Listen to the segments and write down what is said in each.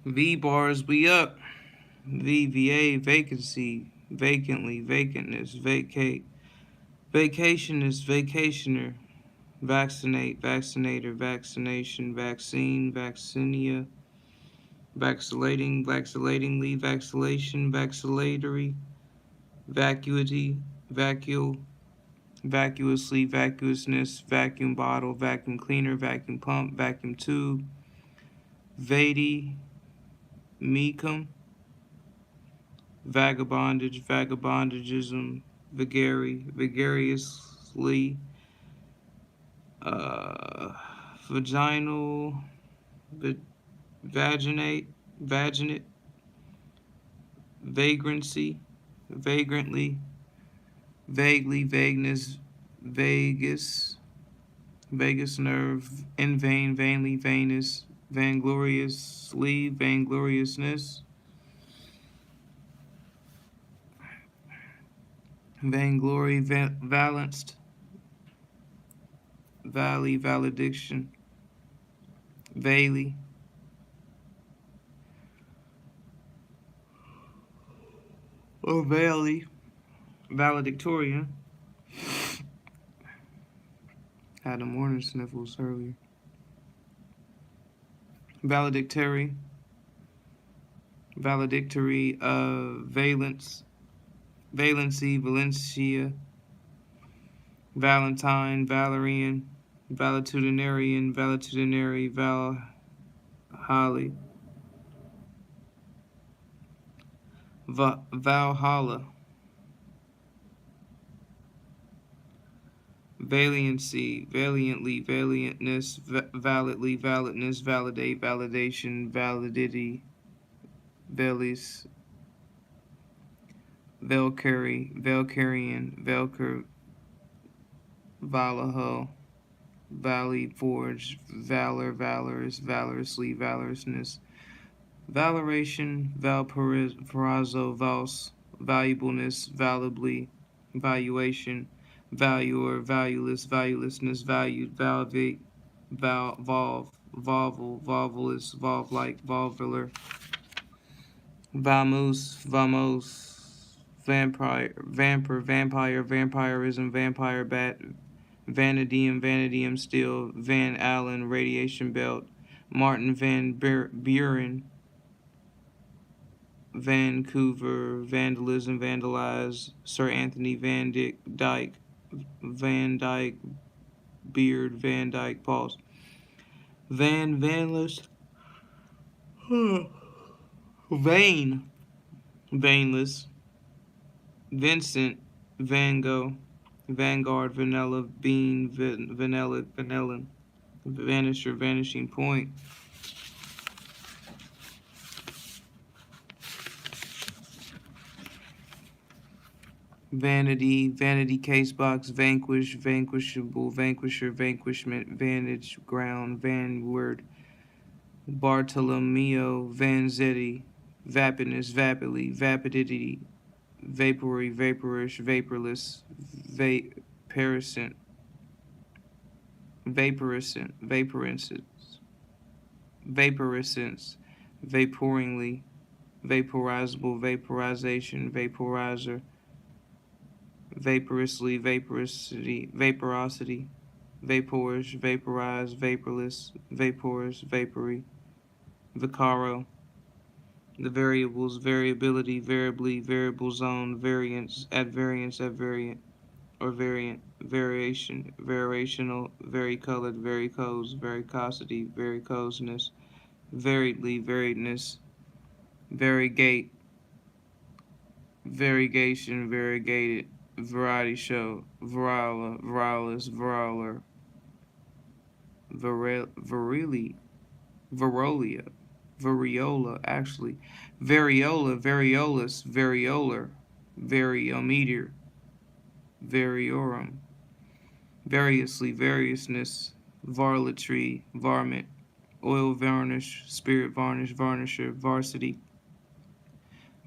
V bars, we up. VVA, vacancy, vacantly, vacantness, vacate, vacationist, vacationer, vaccinate, vaccinator, vaccination, vaccine, vaccinia, vacillating, vacillatingly, vacillation, vacillatory, vacuity, vacuole, vacuously, vacuousness, vacuum bottle, vacuum cleaner, vacuum pump, vacuum tube, vadi, mecum, vagabondage, vagabondagism, vigariously, uh, vaginal, vaginate, vaginate, vagrancy, vagrantly, vaguely, vagueness, vagus, vagus nerve, in vain, vainly, vainous, vaingloriously, vaingloriousness, vainglory, valenced, valley, valediction, valley, or valley, valedictorian. Had the morning sniffles earlier. Valedictory, valedictory, valence, valency, Valencia, Valentine, Valerian, valetudinarian, valetudinary, Holly, Valhalla, valiancy, valiantly, valiantness, validly, validness, validate, validation, validity, velis, Valkyrie, Valkyrian, Valkyr, Valaho, Valley Forge, Valor, Valorous, Valorously, Valorousness, Valoration, Valparaiso, Vals, Valuableness, Valuably, Valuation, Valuer, Valueless, Valuelessness, Valued, Valvate, Volve, Volval, Volvulus, Volve-like, Volvular, Vamoose, Vamos, Vampirism, Vampire Bat, Vanadium, Steel, Van Allen, Radiation Belt, Martin Van Buren, Vancouver, Vandalism, Vandalize, Sir Anthony Van Dyke, Van Dyke, Beard, Van Dyke, pause. Vanless, Vain, Vainless, Vincent, Van Gogh, Vanguard, Vanilla, Bean, Vanilla, Vanillin, Vanisher, Vanishing Point, Vanity, Vanity Casebox, Vanquish, Vanquishable, Vanquisher, Vanquishment, Vantage Ground, Vanward, Bartolomeo, Vanzetti, Vapidness, Vapidly, Vapidity, Vapory, Vaporish, Vaporless, Vaporescent, Vaporescence, Vaporingly, Vaporizable, Vaporization, Vaporizer, Vaporously, Vaporosity, Vaporosity, Vaporish, Vaporize, Vaporless, Vaporous, Vapory, Vicaro, the variables, variability, variably, variable zone, variance, at variance, at variant, or variant, variation, variational, varicolored, varicose, varicosity, varicoseness, variedly, variedness, variegate, variegation, variegated, variety show, variola, virilis, viriler, virili, virolia, variola, actually, variola, variolus, variolar, variometer, variorum, variously, variousness, varletry, varmint, oil varnish, spirit varnish, varnisher, varsity,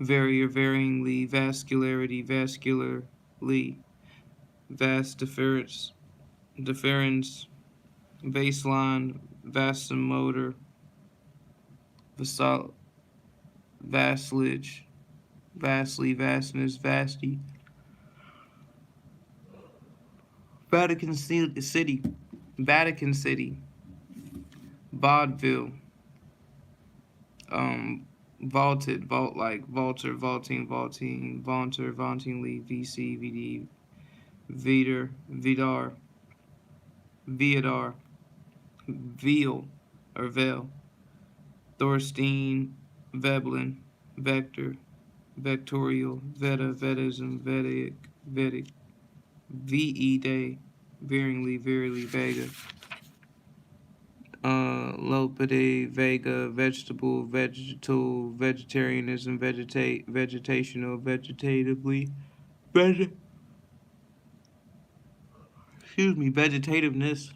varier, varyingly, vascularity, vascularly, vast deference, deferens, baseline, vasomotor, vassalage, vastly, vastness, vasty, Vatican City, Vatican City, vaudeville, vaulted, vault like, vaulter, vaulting, vaulting, vaunter, vauntingly, VC, VD, Vidar, Vidar, Viadar, Veal, or Veil, Thorstein, Veblen, Vector, Vectorial, Veta, Vedism, Vedic, Vedic, VE Day, Veeringly, Verily, Vega, Lopide, Vega, Vegetable, Vegetal, Vegetarianism, Vegetational, Vegetatively, veg, Vegetativeness,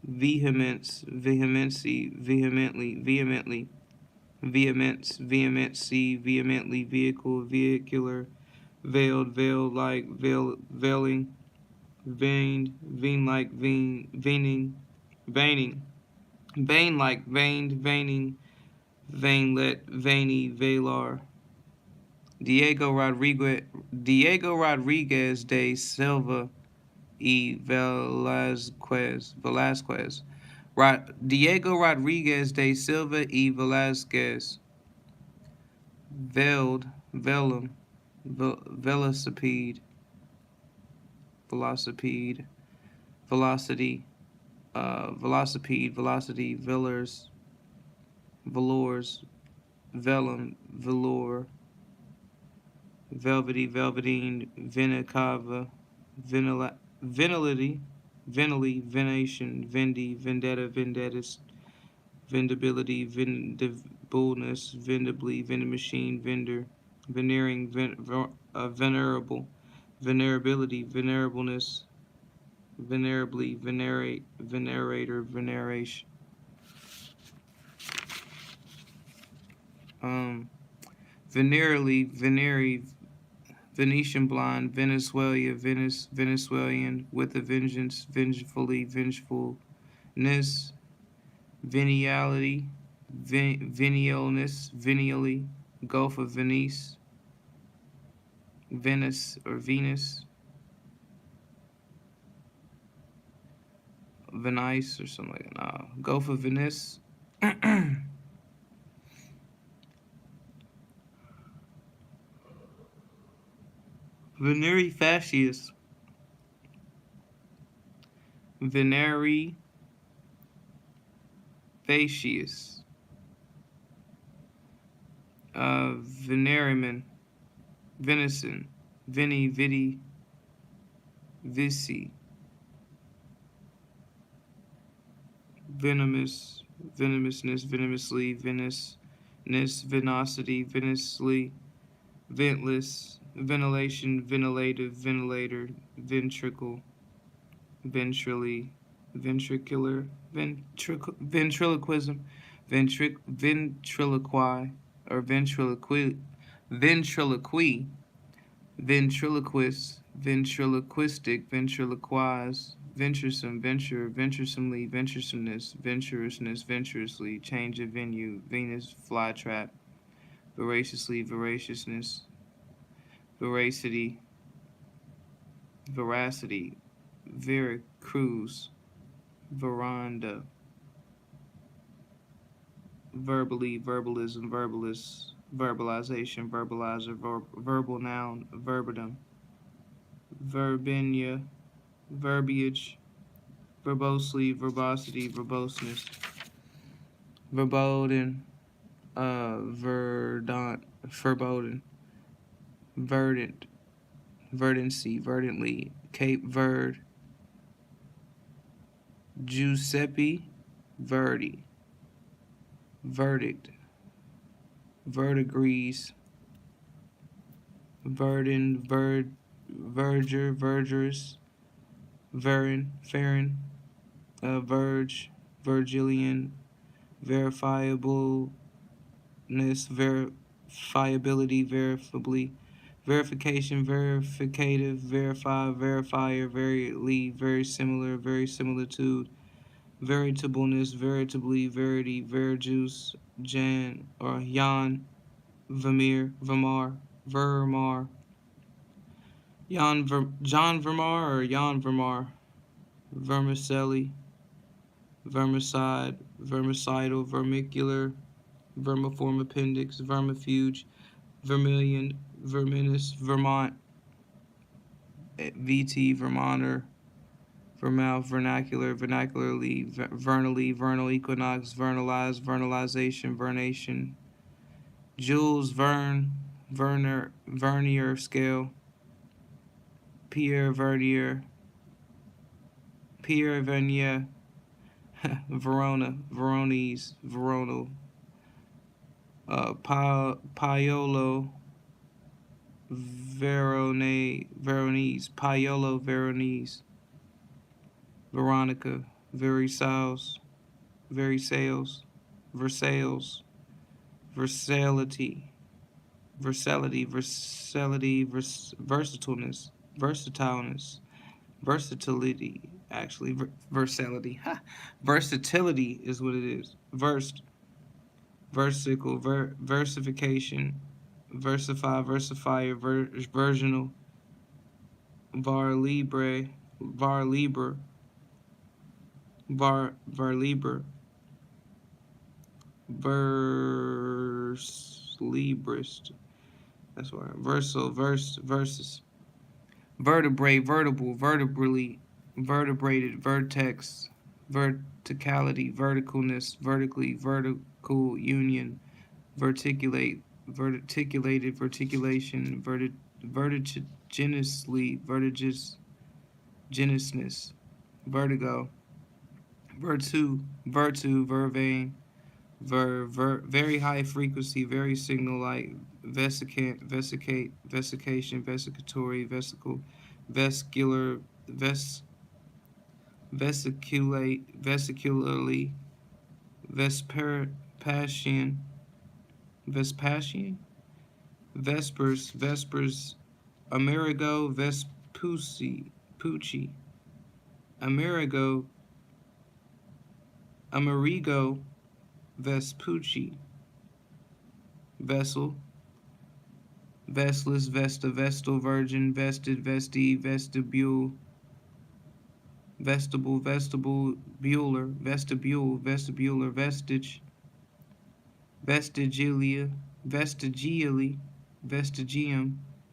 Vehemence, Vehemency, Vehemently, Vehemence, Vehemency, Vehemently, Vehicle, Vehicular, Veiled, Veiled like, Veiling, Veined, Vein like, Veining, Veining, Vein like, Veined, Veining, Vainlet, Veiny, Velar, Diego Rodriguez de Silva y Velasquez. Diego Rodriguez de Silva y Velasquez. Velum, Velocipede, Velocipede, Velocity, Velocipede, Velocity, Velours, Velum, Velour, Velvety, Velveteen, Vinicava, Venility, Venation, Vendi, Vendetta, Vendettis, Vendability, Vendibleness, Vendibly, Vendimachine, Vendor, Veneering, Venerable, Venerability, Venerableness, Venerably, Venerator, Veneration. Venerally, Venetian blind, Venezuelan, with a vengeance, vengefully, vengefulness, veniality, venialness, venially, Gulf of Venice, Venice or Venus, Venice or something like that. No, Gulf of Venice. Veneri fascius, Veneri fascius, Veneriman, venison, Veni, Vidi, Vici, venomous, venomousness, venomously, venusness, venosity, venously, ventless, ventilation, ventilative, ventilator, ventricle, ventrally, ventricular, ventriloquism, ventriloquy, or ventriloquist, ventriloquistic, ventriloquize, venturesome, venturesomely, venturesomeness, venturousness, venturously, change of venue, Venus, flytrap, voraciously, voraciousness, voracity, veracity, veracruz, veranda, verbally, verbalism, verbalist, verbalization, verbalizer, verbal noun, verbatim, verbinia, verbiage, verbosely, verbosity, verboseness, verboden, verdant, foreboding, verdant, verdancy, verdantly, Cape Verde, Giuseppe Verdi, verdict, verdigris, verdin, verger, vergers, verin, ferrin, verge, Virgilian, verifiableness, verifiability, verifiably, verification, verificative, verify, verifier, very similar, very similitude, veritableness, veritably, verity, verjuice, Jan or Jan, Vermar, John Vermar or Jan Vermar, vermicelli, vermicide, vermicidal, vermicular, vermiform appendix, vermifuge, vermilion, verminous, Vermont, VT, Vermonter, Vermouth, vernacular, vernacularly, vernally, vernal equinox, vernalized, vernalization, vernation, Jules Verne, Vernier scale, Pierre Vernier, Pierre Vernier, Verona, Veronese, Veronal, Paolo, Veronese, Paolo Veronese, Veronica, Versailles, Versailles, Versatility, versatileness, actually, versatility. Versatility is what it is. Versicle, versification, versify, versifier, virginal, var libre, var libre, verse librist. That's why. Versus. Vertebrae, vertebral, vertebrally, vertebrated, vertex, verticality, verticalness, vertically, vertical union, verticulate, verticulated, verticulation, vertiginously, vertiginousness, vertigo, vervain, very high frequency, very signal like vesication, vesicatory, vesicle, vescular, vesicularly, Vespasian, Vespers, Amerigo, Pucci, Amerigo, Vespucci, Vessel, Vestless, Vesta, Vestal, Virgin, Vested, Vesti, Vestibule, Vestibular, Vestibular, Vestige, Vestigilia, Vestigium,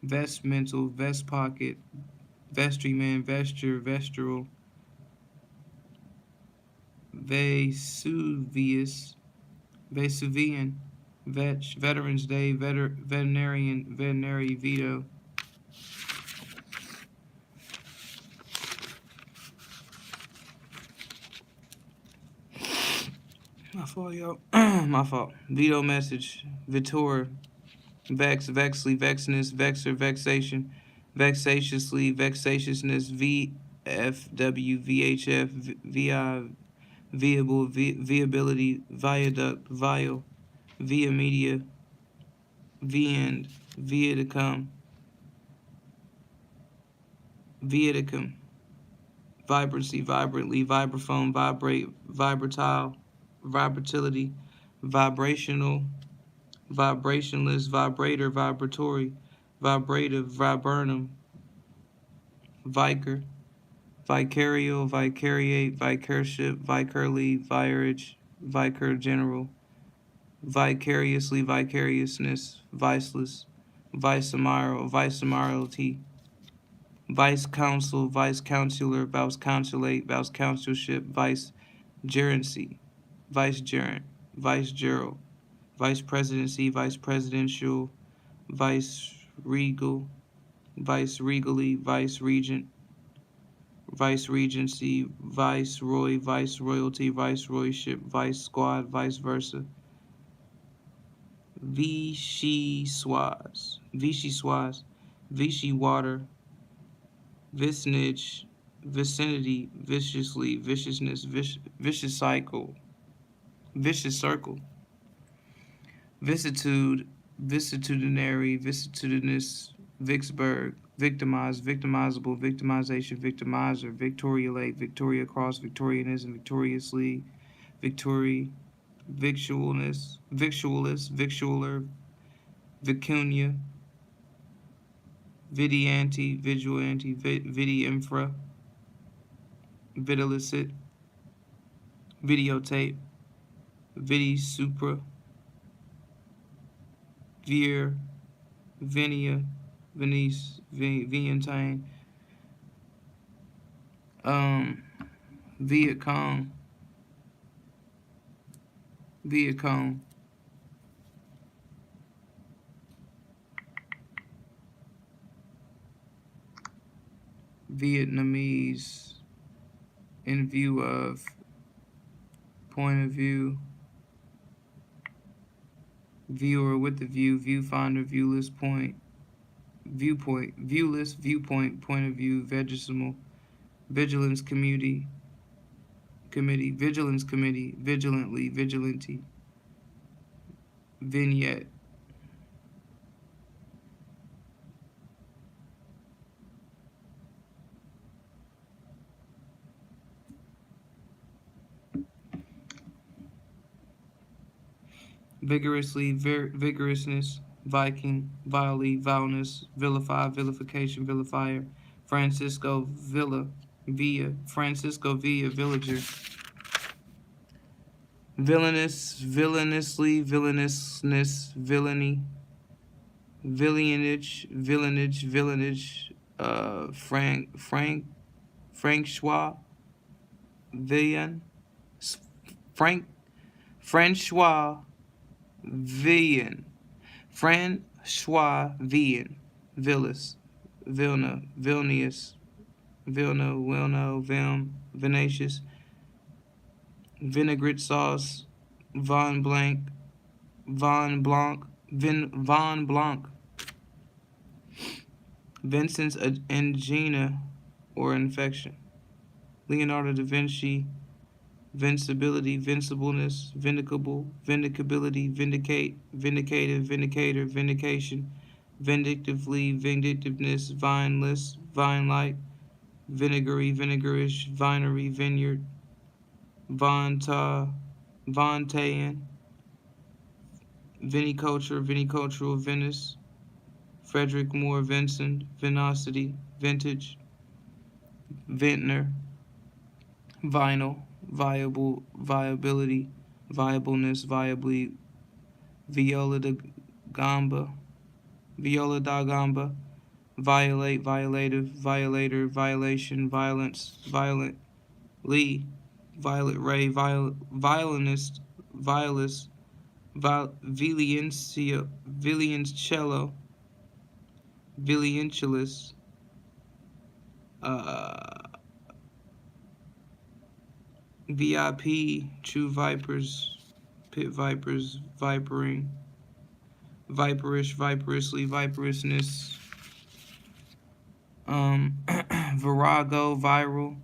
Vestmental, Vestpocket, Vestryman, Vesture, Vestural, Vesuvian, Veterans Day, Veterinary Veto. My fault, yo. My fault. Veto message. Vitor. Vex, vexly, vexiness, vexer, vexation, vexatiously, vexatiousness, VFW, VHF, VI, viable, viability, viaduct, vial, via media, viand, viaticum, vibrancy, vibrantly, vibraphone, vibrate, vibratile, vibratility, vibrational, vibrationless, vibrator, vibratory, vibrative, viburnum, vicar, vicarial, vicariate, vicarship, vicarly, vicarage, vicar general, vicariously, vicariousness, viceless, viceamiralty, vice counsel, vice counselor, vice consulate, vice consulship, vice gerency, vicegerent, vicegeral, vice presidency, vice presidential, vice regal, vice regally, vice regent, vice regency, viceroy, viceroyalty, viceroyship, vice squad, vice versa, vichyssoise, vichy water, vicinage, vicinity, viciously, viciousness, vicious cycle, vicious circle, vicissitude, vicitudinary, vicitudinous, Vicksburg, victimize, victimizable, victimization, victimizer, Victoria Lake, Victoria Cross, Victorianism, victoriously, victory, victualness, victualist, victualler, vicunia, vidianti, vigilanti, vidi infra, videlicet, videotape, vidi supra, veer, venia, venice, vientine, Viet Cong, Viet Cong, Vietnamese, in view of, point of view, viewer with the view, viewfinder, viewless, point, viewpoint, viewless, viewpoint, point of view, vigesimal, vigilance committee, vigilance committee, vigilantly, vigilante, vignette, vigorously, vigorousness, Viking, vilely, vileness, vilify, vilification, vilifier, Francisco Villa, Villa, Francisco Villa, villager, villainous, villainously, villainousness, villainy, villainage, villainage, Francois, Villan, Francois Villan, Francois Villan, Villas, Vilna, Vilnius, Vilna, Wilno, Vilm, Vinacious, vinaigrette sauce, Von Blanc, Von Blanc, Von Blanc, Vincent's angina or infection, Leonardo da Vinci, vincibility, vincibleness, vindicable, vindicability, vindicate, vindicative, vindicator, vindication, vindictively, vindictiveness, vineless, vine-like, vinegary, vinegarish, vinery, vineyard, Vontayan, viniculture, vinicultural, Venice, Frederick Moore, Vincent, Vinosity, vintage, vintner, vinyl, viable, viability, viableness, viably, viola da gamba, violate, violative, violator, violation, violence, violently, violet ray, violinist, violist, Viliencio, Viliencello, Viliencelus, VIP, True Vipers, Pit Vipers, Vipering, Viperish, Viperously, Viperousness, Virago, Viral,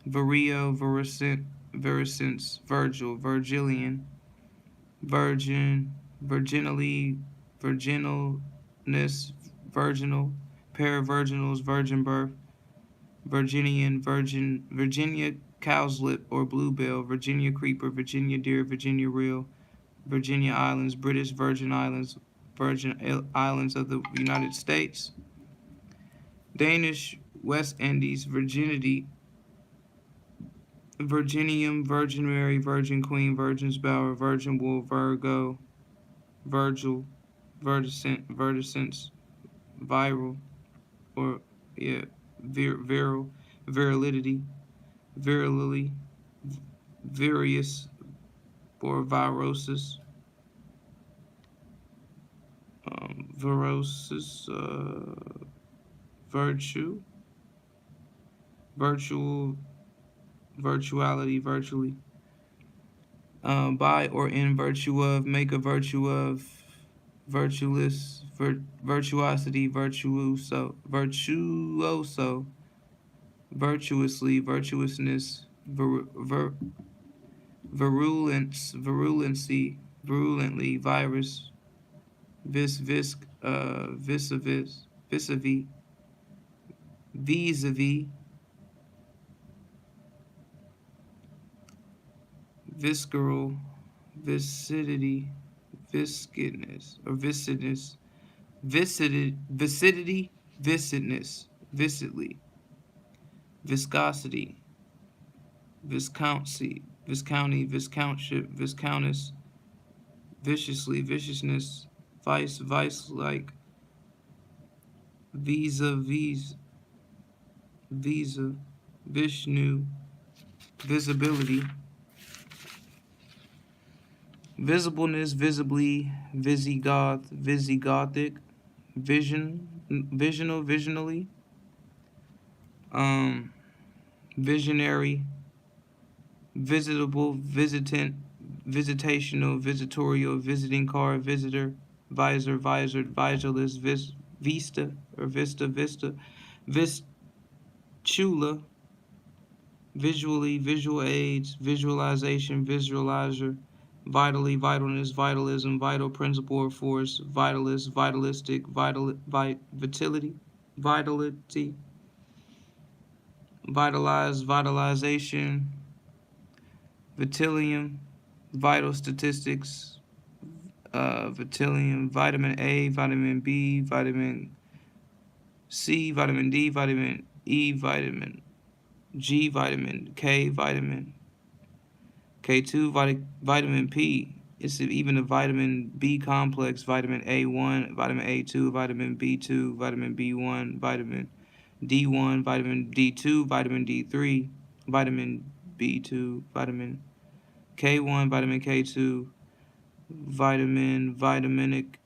Virio, Vericence, Virgil, Virgilian, Virgin, Virginally, Virginalness, Virginal, Paravirginals, Virgin Birth, Virginian, Virginia Cowslip or Bluebell, Virginia Creeper, Virginia Deer, Virginia Reel, Virginia Islands, British Virgin Islands, Virgin Islands of the United States, Danish West Indies, Virginity, Virginium, Virgin Mary, Virgin Queen, Virgin's Bower, Virgin Wool, Virgo, Virgil, Verticence, Viral, or viral, virility, virility, or virosis, virosis, virtue, virtual, virtuality, virtually, by or in virtue of, make a virtue of, virtuous, virtuosity, virtuoso, virtuously, virtuousness, virulence, virulently, virus, visc, vis-a-vis, vis-a-vis, visceral, viscidity, viscidness, or viscidness, viscidity, viscidness, viscidly, viscosity, viscounty, viscounty, viscountship, viscountess, viciously, viciousness, vice, vice-like, visa, visa, Vishnu, visibility, visibleness, visibly, visigoth, visigothic, visional, visionally, visionary, visitable, visitant, visitational, visitorial, visiting card, visitor, visor, visored, visorless, vista, or vista, vistula, visually, visual aids, visualization, visualizer, vitally, vitalness, vitalism, vital principle or force, vitalist, vitalistic, vitality, vitalize, vitalization, vitilium, vital statistics, vitilium, vitamin A, vitamin B, vitamin C, vitamin D, vitamin E, vitamin G, vitamin K, vitamin K2, vitamin P. It's even a vitamin B complex, vitamin A1, vitamin A2, vitamin B2, vitamin B1, vitamin D1, vitamin D2, vitamin D3, vitamin B2, vitamin K1, vitamin K2, vitaminic,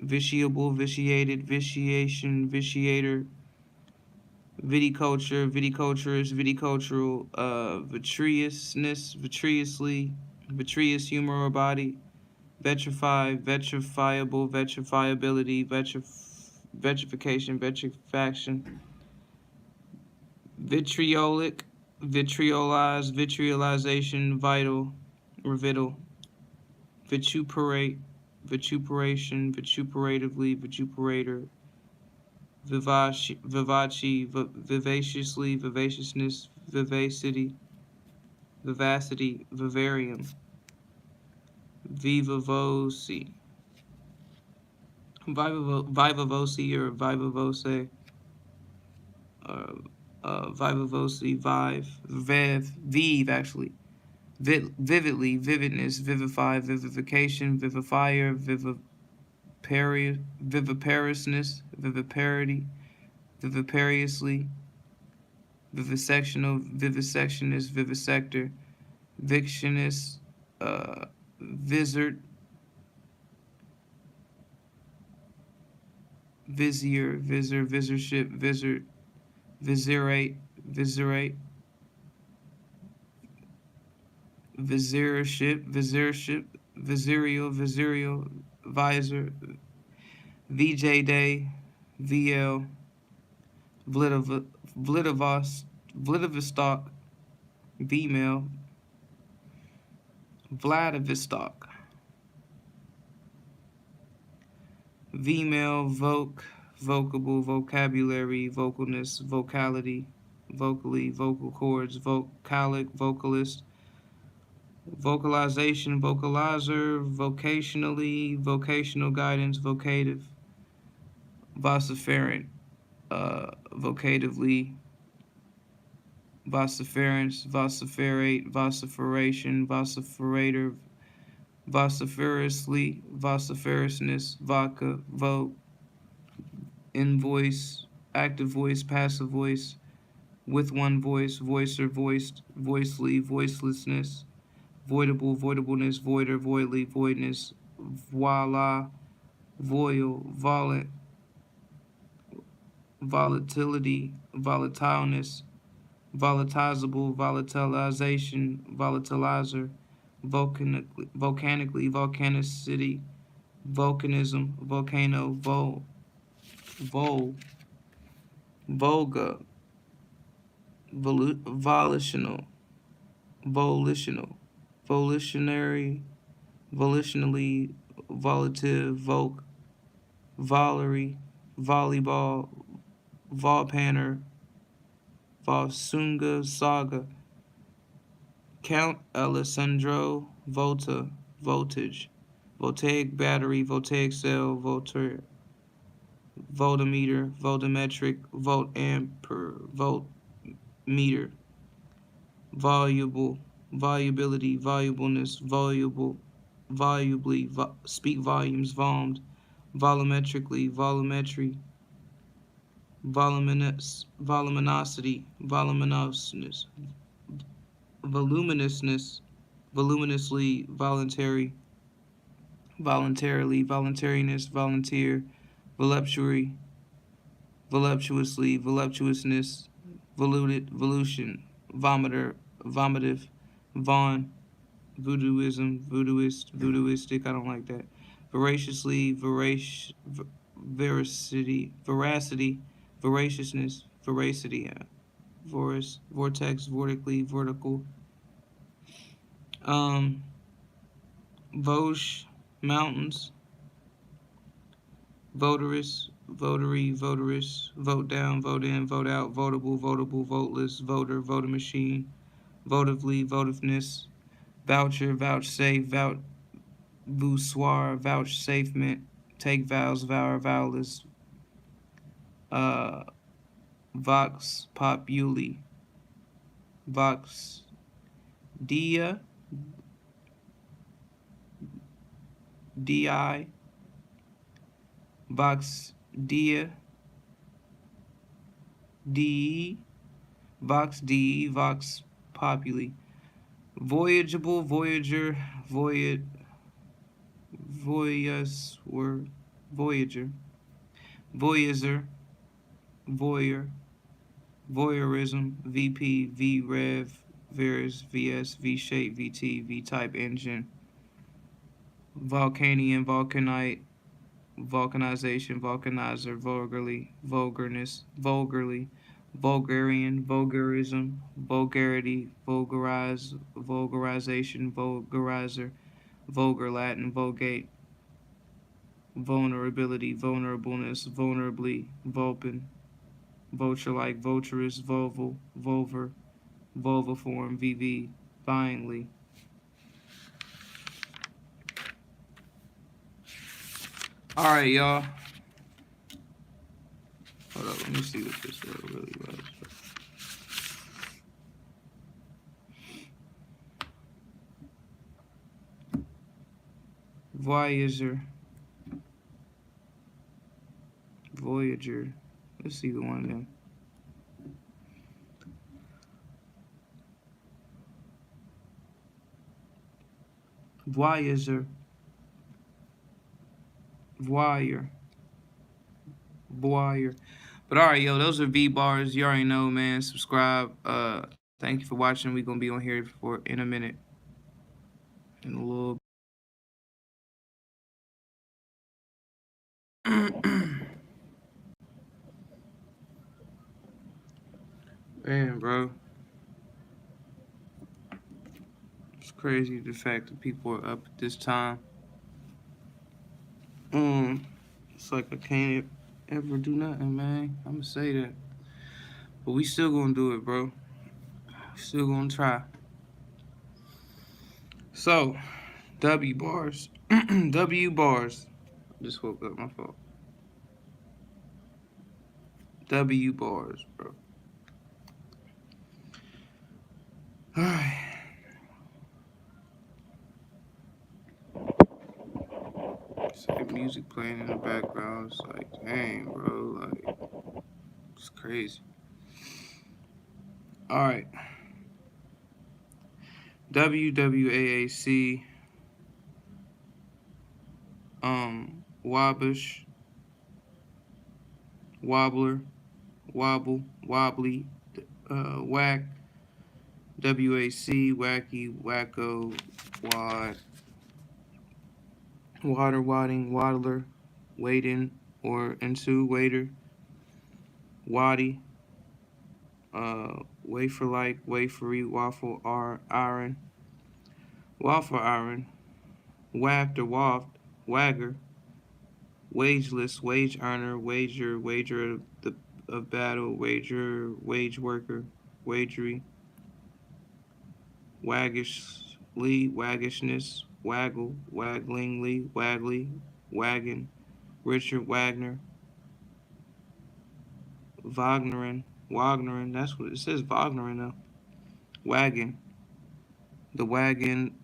vitiable, vitiated, vitiation, vitiator, viticulture, viticulturist, viticultural, vitreousness, vitreously, vitreous humor or body, vitrify, vitrifiable, vitrifiability, vitrification, vitrifaction, vitriolic, vitriolize, vitriolization, vital, revital, vituperate, vituperation, vituperatively, vituperator, vivaciously, vivaciousness, vivacity, vivarium, vivavosi, vivavosi or vivavose, vivavosi, vive actually, vividly, vividness, vivify, vivification, vivifier, viviparousness, viviparity, vivipariously, vivisectional, vivisectionist, vivisector, victionist, vizard, vizier, visorship, vizirate, viziership, viserial, visor, VJ Day, VL, Vladivostok, Vmail, Vladivostok, Vmail, vocable, vocabulary, vocalness, vocality, vocally, vocal cords, vocalic, vocalist, vocalization, vocalizer, vocationally, vocational guidance, vocative, vociferant, vocatively, vociferance, vociferate, vociferation, vociferator, vociferously, vociferousness, vodka, vote, invoice, active voice, passive voice, with one voice, voicer, voiced, voicely, voicelessness, voidable, voidableness, voider, voidly, voidness, voila, voil, volatility, volatileness, volatilizable, volatilization, volatilizer, volcanically, volcanicity, volcanism, volcano, volga, volitional, volitionary, volitionally, volative, Valerie, volleyball, Volpanner, Volsunga Saga, Count Alessandro Volta, voltage, voltaic battery, voltaic cell, voltmeter, voltmetric, voltampere, voltmeter, voluble, volubility, volubleness, volubly, speak volumes, volmed, volumetrically, volumetry, voluminosity, voluminousness, voluminously, voluntarily, voluntariness, volunteer, voluptuary, voluptuously, voluptuousness, volution, vomitive, vaughn, voodooism, voodooistic, I don't like that. Voraciously, veracity, voraciousness, voracity, vortex, vertically, vertical. Vosges, mountains, votarist, votary, votarist, vote down, vote in, vote out, votable, votable, voteless, voter, voter machine, votively, votiveness, voucher, vouchsafe, voussoir, vouchsafement, take vows, vow, vowless, vox populi, vox dia, di, vox dia, de, vox de, vox populi, voyageable, voyager, voyager, voyager, voyeur, voyeurism, VP, VRev, Veris, VS, V-shape, VT, V-type engine, Volcanian, Vulcanite, vulcanization, vulcanizer, vulgarly, vulgarness, vulgarly, vulgarian, vulgarism, vulgarity, vulgarize, vulgarization, vulgarizer, vulgar Latin, vulgate, vulnerability, vulnerableness, vulnerably, vulpin, vulture-like, vulturous, vulval, vulvar, vulviform, VV, violently. All right, y'all. Hold up, let me see what this word really was. Voyager. Voyager. Let's see the one then. Voyager. Voyeur. Voyeur. But all right, yo, those are V bars. You already know, man. Subscribe. Thank you for watching. We're gonna be on here for in a minute. In a little. Man, bro. It's crazy the fact that people are up at this time. It's like I can't ever do nothing, man. I'm gonna say that. But we still gonna do it, bro. Still gonna try. So, W bars. W bars. Just woke up, my fault. W bars, bro. Alright. It's like music playing in the background. It's like, dang, bro. Like, it's crazy. Alright. WWAAC. Wobbish. Wobbler. Wobble. Wobbly. Whack. WAC. Wacky. Wacko. Wad. Water, wadding, waddler, wading, or into, waiter, waddy, wafer-like, wafery, waffle, iron, waffle iron, waft or waft, wagger, wageless, wage earner, wager, wager of battle, wager, wage worker, wagery, waggishly, waggishness, waggle, wagglingly, waggly, wagon, Richard Wagner, Wagnerin, that's what it says, Wagnerin though. Wagon, the wagon,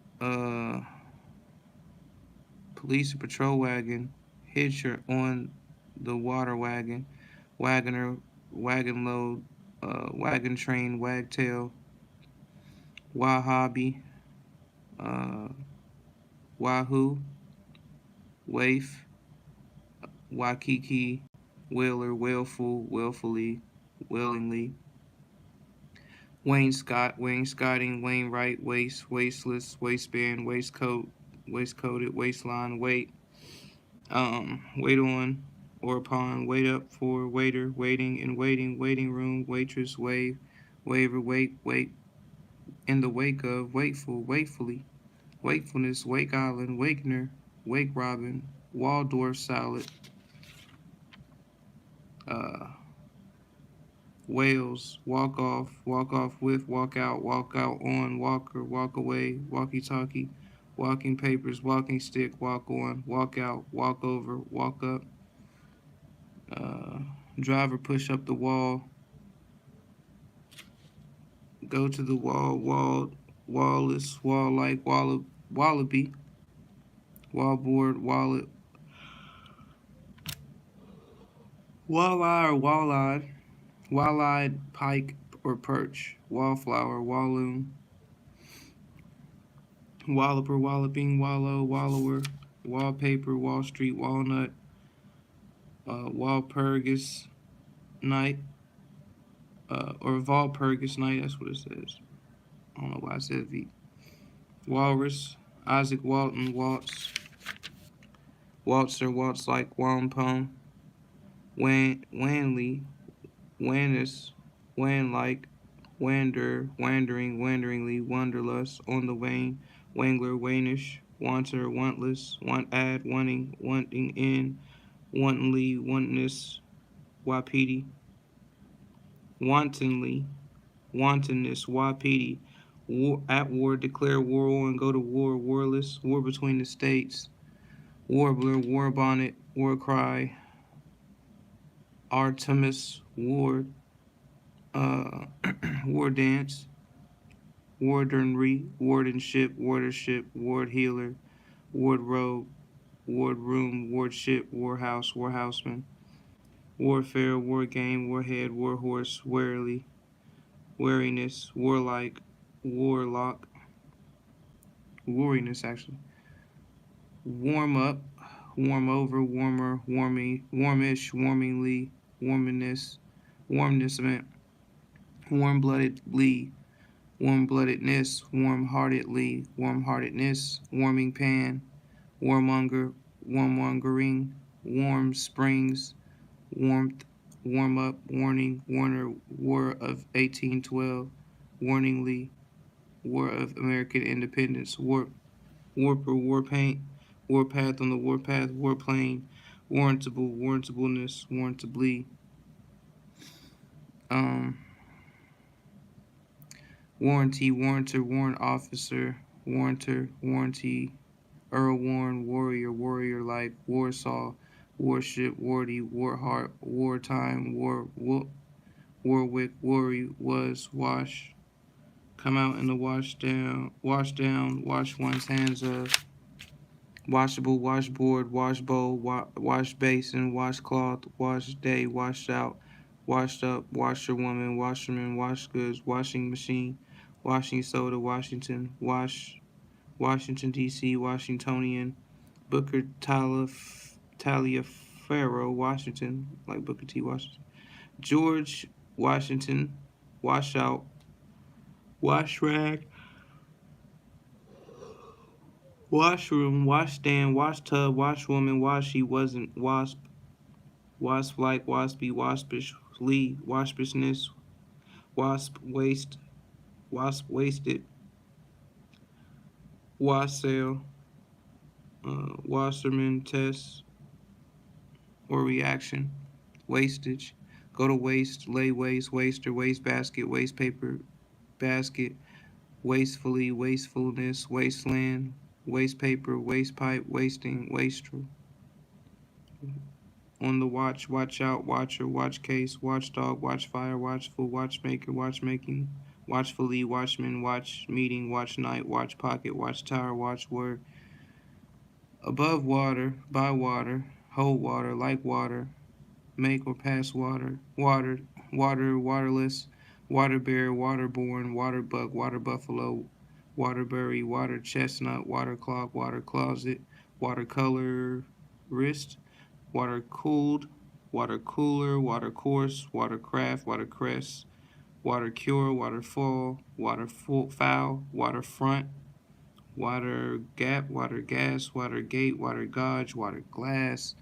police patrol wagon, hitcher on the water wagon, wagoner, wagon load, wagon train, wagtail, wahabi, uh, wahoo, waif, wakiki, whaler, whaleful, willfully, willingly, wainscot, wainscoting, wainwright, waist, wasteless, waistband, waistcoat, waistcoated, waistline, wait, wait on or upon, wait up for, waiter, waiting and waiting, waiting room, waitress, wave, waver, wait, in the wake of, wakeful, wakefully, wakefulness, wake island, wakener, wake robin, Waldorf salad, uh, Wales, walk off with, walk out on, walker, walk away, walkie talkie, walking papers, walking stick, walk on, walk out, walk over, walk up, uh, driver, push up the wall, go to the wall, wallless, wall like, wallaby, wallboard, wallet, walleye or wall-eyed, pike or perch, wallflower, walloon, walloper, walloping, wallow, wallower, wallpaper, Wall Street, walnut, Walpurgis night, or Walpurgis night, that's what it says. I don't know why I said V. Walrus, Isaac Walton, waltz, waltzer, waltz like wampum, Wanley, Wannis, Wan like, Wander, wandering, wanderingly, wanderlust, on the wane, Wangler, wanish, wanter, wantless, want add, wanting in, wantonly, wantonness, wapiti, wantonly, wantonness, wapiti, war, at war, declare war on, go to war, warless, war between the states, warbler, war bonnet, war cry, Artemis, ward, uh, war dance, wardenry, wardenship, wardership, ward healer, wardrobe, wardroom, wardship, warhouse, warhouseman, warfare, war game, warhead, warhorse, warily, wariness, warlike, warlock, wariness actually, warm up, warm over, warmer, warmish, warmingly, warminess, warmness meant, warm-bloodedly, warm-bloodedness, warm-heartedly, warm-heartedness, warming pan, warmonger, warmongering, warm springs, warmth, warm up, warning, Warner, War of 1812, warningly, War of American Independence, warper, warpaint, warpath on the warpath, warplane, warrantable, warrantableness, warrantably, um, warranty, warranter, warrant officer, warranter, warranty, Earl Warren, warrior, warrior like, Warsaw, warship, wardy, warheart, wartime, Warwick, worry, was, wash, come out in the wash down, wash one's hands of, washable, washboard, wash bowl, wash basin, washcloth, wash day, washed out, washed up, washerwoman, washerman, wash goods, washing machine, washing soda, Washington, Washington, D.C., Washingtonian, Booker Taliaferro, Washington, like Booker T. Washington, George Washington, washout, wash rag, washroom, washstand, wash tub, washwoman, wash she wasn't, wasp, wasp like, waspy, waspish, lee, waspishness, wasp, waste, wasp, wasted, wassail, wasserman, test, or reaction. Wastage. Go to waste, lay waste, waster, waste basket, waste paper basket, wastefully, wastefulness, wasteland, waste paper, waste pipe, wasting, wastrel. On the watch, watch out, watcher, watch case, watchdog, watch fire, watchful, watchmaker, watchmaking, watchfully, watchman, watch meeting, watch night, watch pocket, watch tower, watch word. Above water, by water, hold water, like water, make or pass water, water, water, waterless, water bear, waterborne, water buck, water buffalo, waterbury, water chestnut, water clock, water closet, watercolor wrist, water cooled, water cooler, water course, water craft, water crest, water cure, water fall, water foul, water front, water gap, water gas, water gate, water gauge, water glass,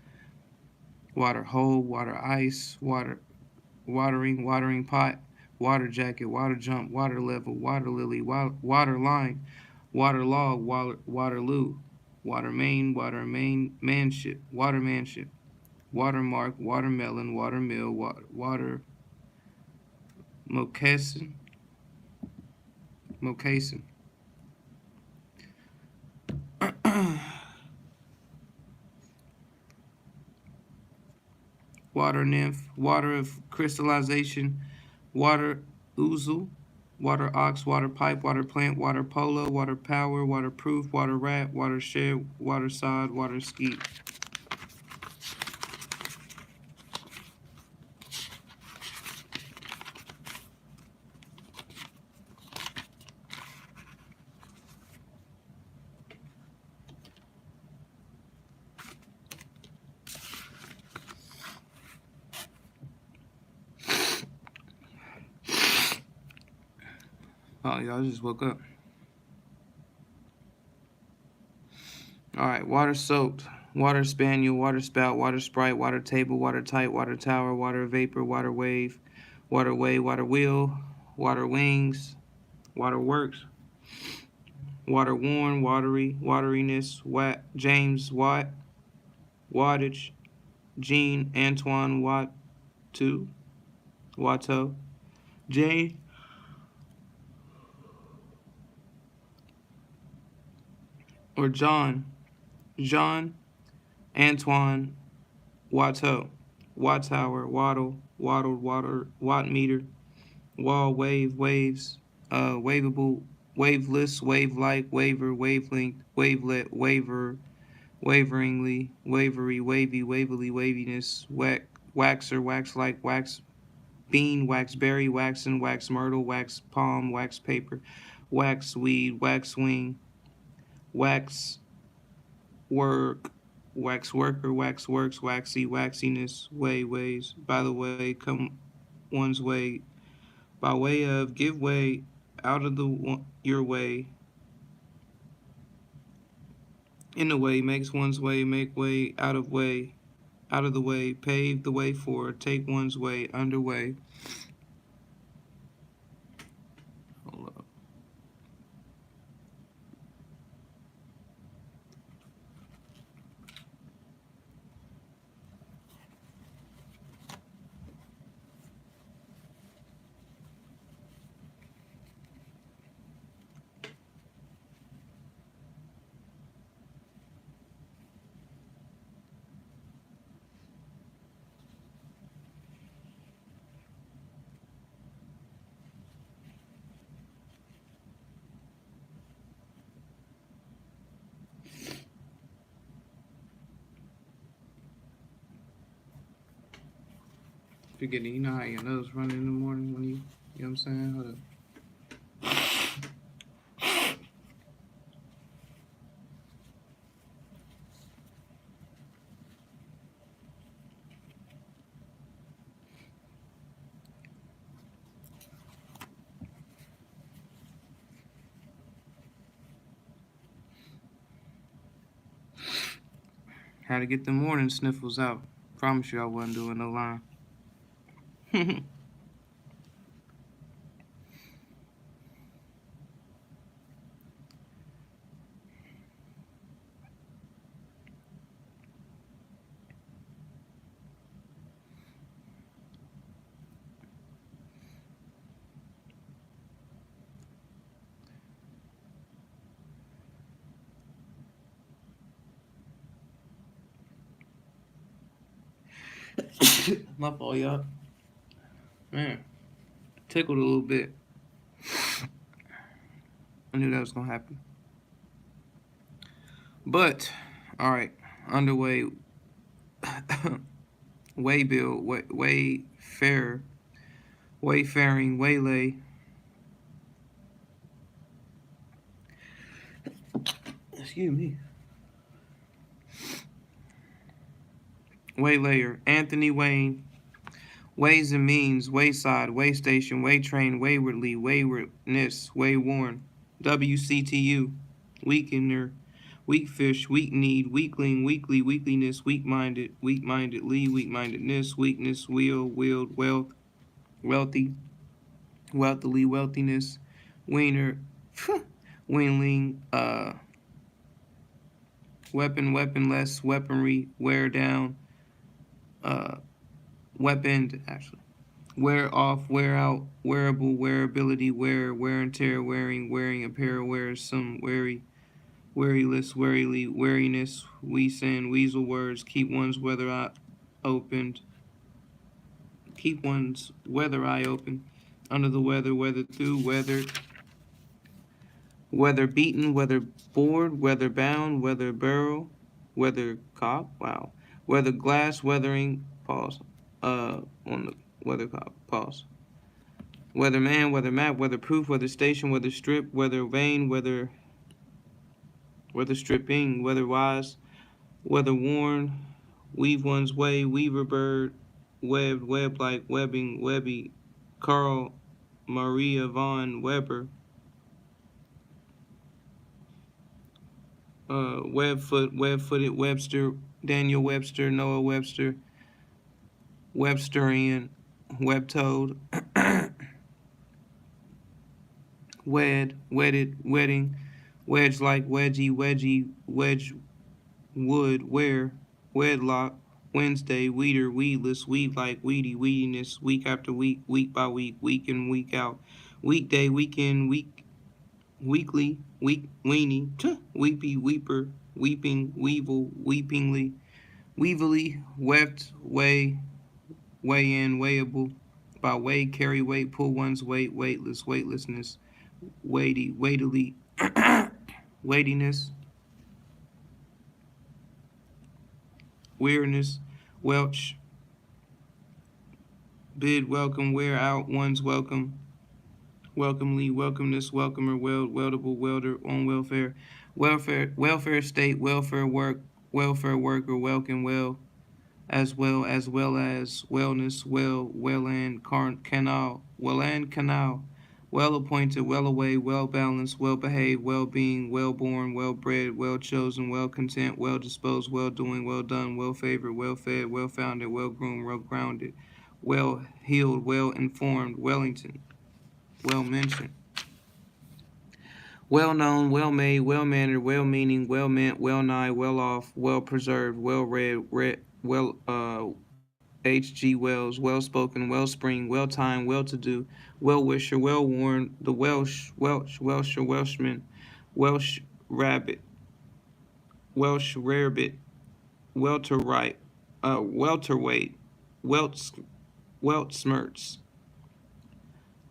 water hole, water ice, water watering, watering pot, water jacket, water jump, water level, water lily, water line, water log, Waterloo, water main, manship, water manship, watermark, watermelon, watermill, water moccasin, moccasin. Water nymph, water of crystallization, water ouzel, water ox, water pipe, water plant, water polo, water power, waterproof, water rat, water shed, water sod, water skeet. Oh, y'all just woke up. All right, water soaked, water spaniel, water spout, water sprite, water table, water tight, water tower, water vapor, water wave, water way, water wheel, water wings, water works, water worn, watery, wateriness, James Watt, wattage, Jean Antoine Watteau, Jane, or Jean Antoine Watteau, Watt tower, waddle, waddled, water, watt meter, wall, wave, waves, waveable, waveless, wave-like, waver, wavelength, wavelet, waver, waveringly, wavery, wavy, wavily, waviness, waxer, wax-like, wax bean, wax berry, waxen, wax myrtle, wax palm, wax paper, wax weed, wax wing, wax work, wax worker, wax works, waxy, waxiness, ways, by the way, come one's way, by way of, give way, out of your way, in the way, makes one's way, make way, out of the way, pave the way for, take one's way, underway. Hold up. Forgetting, you know how your nose running in the morning when you know what I'm saying? Hold up. Had to get the morning sniffles out. Promise you I wasn't doing no line. My fault, y'all. Man, tickled a little bit. I knew that was gonna happen. But, all right, underway. Waybill, wayfarer, wayfaring, waylay. Excuse me. Waylayer, Anthony Wayne, ways and means, wayside, waystation, waytrain, waywardly, waywardness, wayworn. WCTU, weakener, weak fish, weak need, weakling, weakly, weakliness, weak-minded, weak-mindedly, weak-mindedness, weakness, wheel, willed, wealth, wealthy, wealthily, wealthiness, wiener, weanling, weapon, weaponless, weaponry, wear down, weaponed, actually. Wear off, wear out, wearable, wearability, wear and tear, wearing apparel, wear some, waryless, warily, wariness, weasen, weasel words, keep one's weather eye opened, keep one's weather eye open, under the weather, weather through, weather beaten, weather board, weather bound, weather barrel, weather cop, wow, weather glass, weathering, pause, on the weather cop, pause. Weather man, weather map, weather proof, weather station, weather strip, weather vein, weather stripping, weather wise, weather worn, weave one's way, weaver bird, webbed, web like webbing, webby, Carl Maria von Weber, web-footed, Webster, Daniel Webster, Noah Webster, Websterian, web-toed, wedded, wedding, wedge like wedgie, wedge wood, where, wedlock, Wednesday, weeder, weedless, weed like weedy, weediness, week after week, week by week, week in, week out, weekday, weekend, weekly, weenie, weepy, weeper, weeping, weevil, weepingly, weevily, wept, weigh in, weighable, by way, carry weight, pull one's weight, weightless, weightlessness, weightily, weightiness, weirdness, welch, bid, welcome, wear out, one's welcome, welcomely, welcomeness, welcomer, weldable, welder, on welfare, welfare state, welfare worker, welcome, well as wellness, welland canal, well appointed, well away, well balanced, well behaved, well being, well born, well bred, well chosen, well content, well disposed, well doing, well done, well favored, well fed, well founded, well groomed, well grounded, well healed, well informed, Wellington, well mentioned, well known, well made, well mannered, well meaning, well meant, well nigh, well off, well preserved, well read, well H.G. Wells, well spoken, well spring, well timed, well to do, well wisher, well worn, the Welsher, Welshman, Welsh rabbit, Welsh rarebit, welterweight, welterweight, welts, weltsmirts,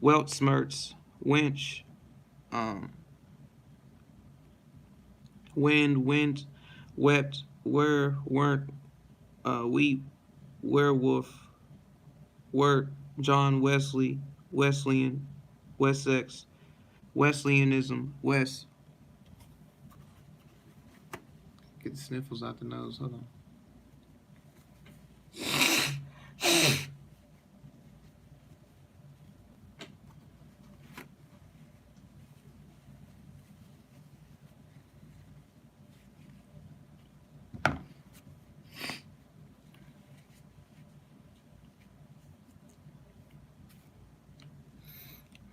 weltsmirts, winch, um, wind, wept, weren't, weep, werewolf, Wirt, John Wesley, Wesleyan, Wessex, Wesleyanism, West. Get the sniffles out the nose. Hold on.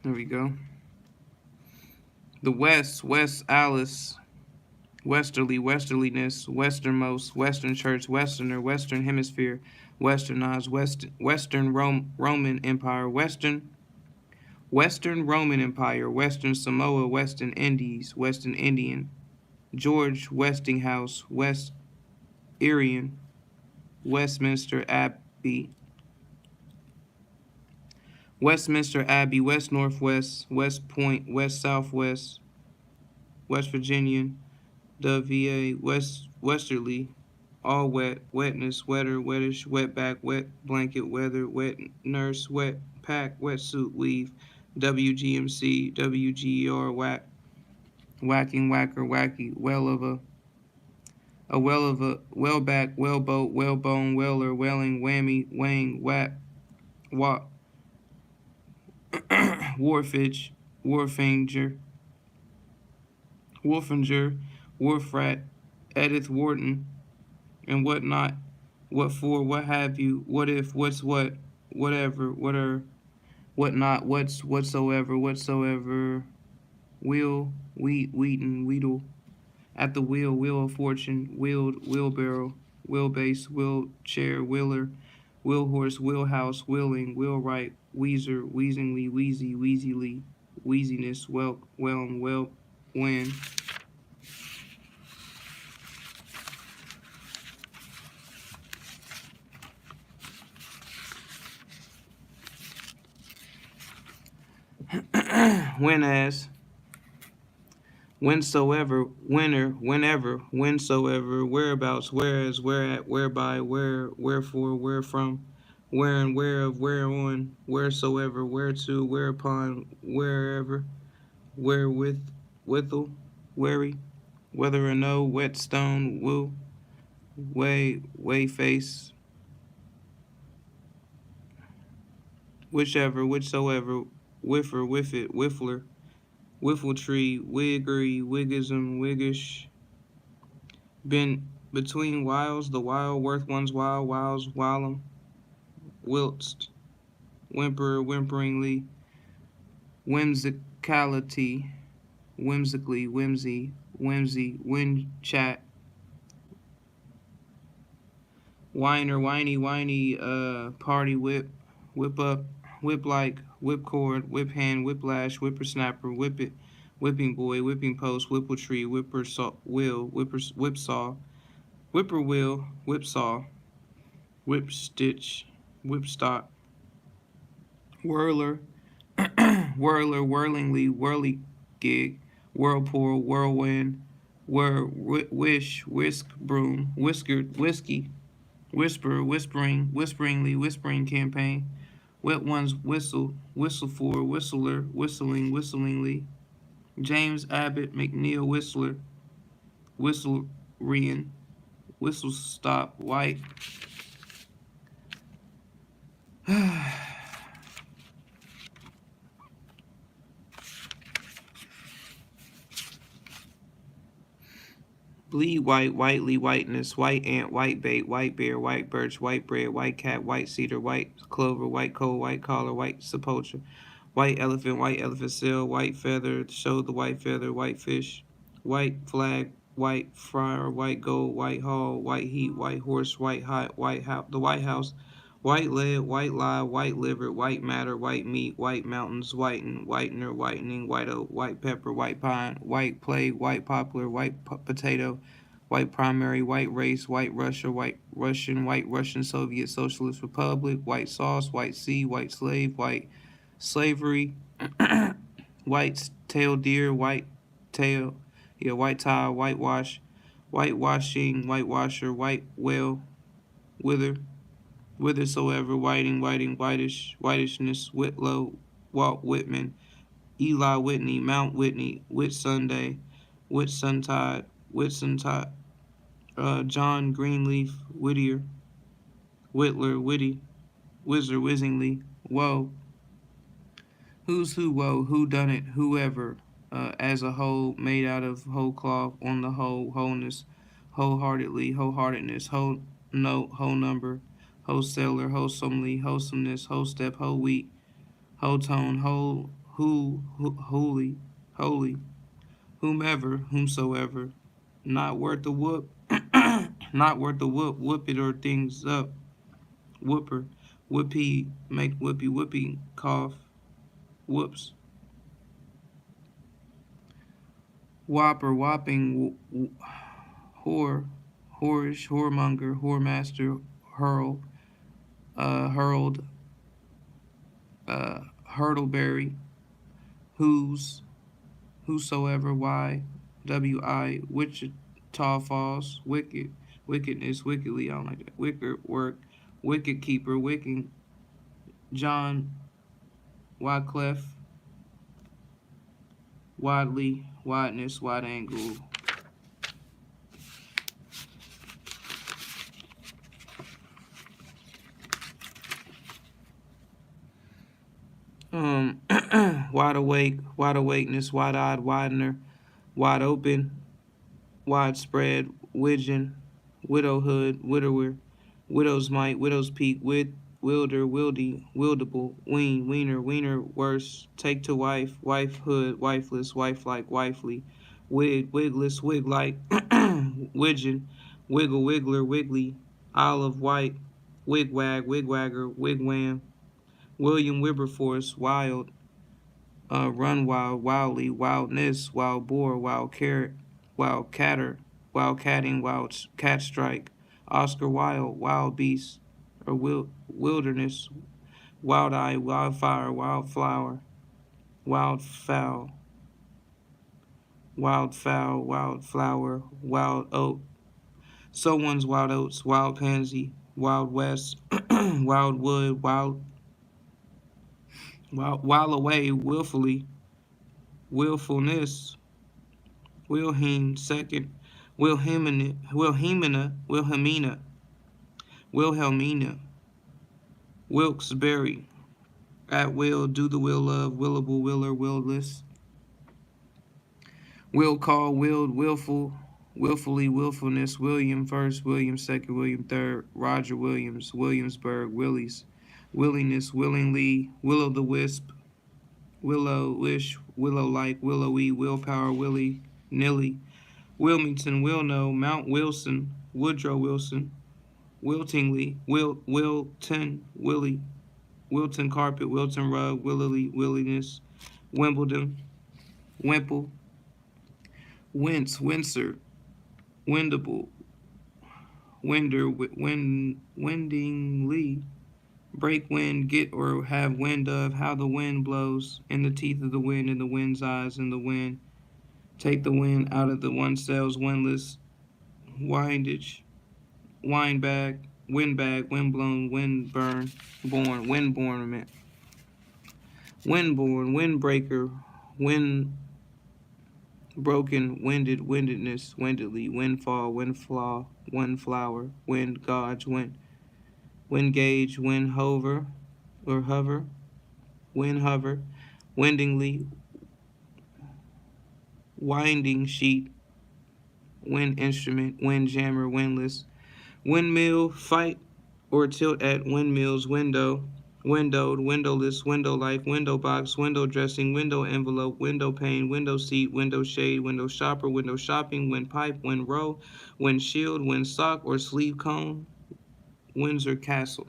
There we go. The West, West Alice, Westerly, Westerliness, Westernmost, Western Church, Westerner, Western Hemisphere, Westernized, Western Roman Empire, Western Roman Empire, Western Samoa, Western Indies, Western Indian, George Westinghouse, West Irian, Westminster B. Westminster Abbey, West Northwest, West Point, West Southwest, West Virginian, the VA, Westerly, all wet, wetness, wetter, wettish, wetback, wet blanket, weather, wet nurse, wet pack, wetsuit, weave, WGMC, WGER, whack, whacking, whacker, wacky, well of a, well back, well boat, well bone, weller, welling, whammy, wang, whack, wop, warfitch, warfinger, wolfinger, warfrat, Edith Wharton, and whatnot, what for, what have you, what if, what's what, whatever, what not, whatsoever, wheel, wheaton, wheedle, at the wheel, wheel of fortune, wheeled, wheelbarrow, wheelbase, wheelchair, wheeler, wheelhorse, wheelhouse, wheeling, wheelwright, wheezer, wheezingly, wheezy, wheezily, wheeziness, whelk, whelm, whelp, when. When as, whensoever, winner, whenever, whensoever, whereabouts, whereas, whereat, whereby, where, wherefore, wherefrom, where and whereof, whereon, wheresoever, whereto, whereupon, wherever, wherewith, withal, wary, whether or no, whetstone, will, way face, whichever, whichsoever, whiffer, whiffet, whiffler, whiffletree, wiggery, wiggism, wiggish, been between whiles, the while, worth one's while, whiles, whilom, whilst, whimper, whimperingly, whimsicality, whimsically, whimsy, wind chat, whiner, whiny, party whip, whip up, whip like, whipcord, whip hand, whiplash, whippersnapper, whip it, whipping boy, whipping post, whippletree, whipper saw, whipsaw, whippoorwill, whipsaw, whipstitch, whipstock, whirler, whirler, whirlingly, whirligig, whirlpool, whirlwind, wish, whisk, broom, whiskered, whiskey, whisper, whispering, whisperingly, whispering campaign, wet one's whistle, whistle for, whistler, whistling, whistlingly, James Abbott McNeil Whistler, Whistlerean, whistle stop, white. Bleed white, whitely, whiteness, white ant, white bait, white bear, white birch, white bread, white cat, white cedar, white clover, white coal, white collar, white sepulchre, white elephant sail, white feather, show the white feather, white fish, white flag, white friar, white gold, white hall, white heat, white horse, white hot, white house, the White House, white lead, white lie, white liver, white matter, white meat, white mountains, whiten, whitener, whitening, white oak, white pepper, white pine, white plague, white poplar, white potato, white primary, white race, white Russia, white Russian Soviet Socialist Republic, white sauce, white sea, white slave, white slavery, white tail deer, white tail, white tile, whitewash, whitewashing, whitewasher, white whale, whithersoever, whitish, whitishness, Whitlow, Walt Whitman, Eli Whitney, Mount Whitney, Whitsunday, Whitsuntide, John Greenleaf, Whittier, Whittler, Witty, Whizzer, Whizzingly, Woe, who's who, woe, who done it, whoever, as a whole, made out of whole cloth, on the whole, wholeness, wholeheartedly, wholeheartedness, whole note, whole number, wholesaler, wholesomely, wholesomeness, whole step, whole wheat, whole tone, whole, holy, whomever, whomsoever, not worth the whoop, not worth the whoop it or things up, whooper, whoopee, make whoopee, cough, whoops, whopper, whopping, whore, whorish, whoremonger, whoremaster, hurl, Hurled, Hurtleberry, whosoever, Wichita Falls, wickedness, wickedly, I don't like that, wicked work, wicked keeper, wicking, John, Wycliffe, widely, wideness, wide angle. Wide awake, wide awakeness, wide eyed, widener, wide open, widespread, widgeon, widowhood, widower, widow's mite, widow's peak, wilder, wildy, wildable, wean, wiener, wiener, worse, take to wife, wifehood, wifeless, wifelike, wifely, wigless, wig-like, widgeon, wiggle, wiggler, wiggly, olive, white, wigwag, wigwagger, wigwam, William Wilberforce, wild, run wild, wildly, wildness, wild boar, wild carrot, wild catter, wild catting, wild cat strike, Oscar Wilde, wild beast, or wilderness, wild eye, wildfire, wildflower, wildfowl, wildfowl, wildflower, wild oat, someone's wild oats, wild pansy, wild west, wild wood, wild away, willfully, willfulness, Wilhelm second, Wilhelmina, Wilkes-Barre, at will, do the will of, willable, willer, willless, will call, willed, willful, willfully, willfulness, William first, William second, William third, Roger Williams, Williamsburg, Willies, willingness, willingly, will o' the wisp, willow wish, willow like, willowy, willpower, willy, nilly, Wilmington, Wilno, Mount Wilson, Woodrow Wilson, Wiltingly, Wilton, Willie, Wilton carpet, Wilton rug, Willily, williness, Wimbledon, Wimple, Wince, Windsor, Windable, Winder, Windingly, break wind, get or have wind of, how the wind blows, in the teeth of the wind, in the wind's eyes, in the wind, take the wind out of the oneself's windless, windage, windbag, windbag, windblown, windburn, windborn, I meant. Windborn, windbreaker, wind broken, winded, windedness, windedly, windfall, windflaw, windflower, wind gauge, wind gauge, wind hover, or hover, wind hover, windingly, winding sheet, wind instrument, wind jammer, windless, windmill, fight or tilt at windmills, window, windowed, windowless, window like, window box, window dressing, window envelope, window pane, window seat, window shade, window shopper, window shopping, windpipe, windrow, windshield, windsock or sleeve cone, Windsor Castle.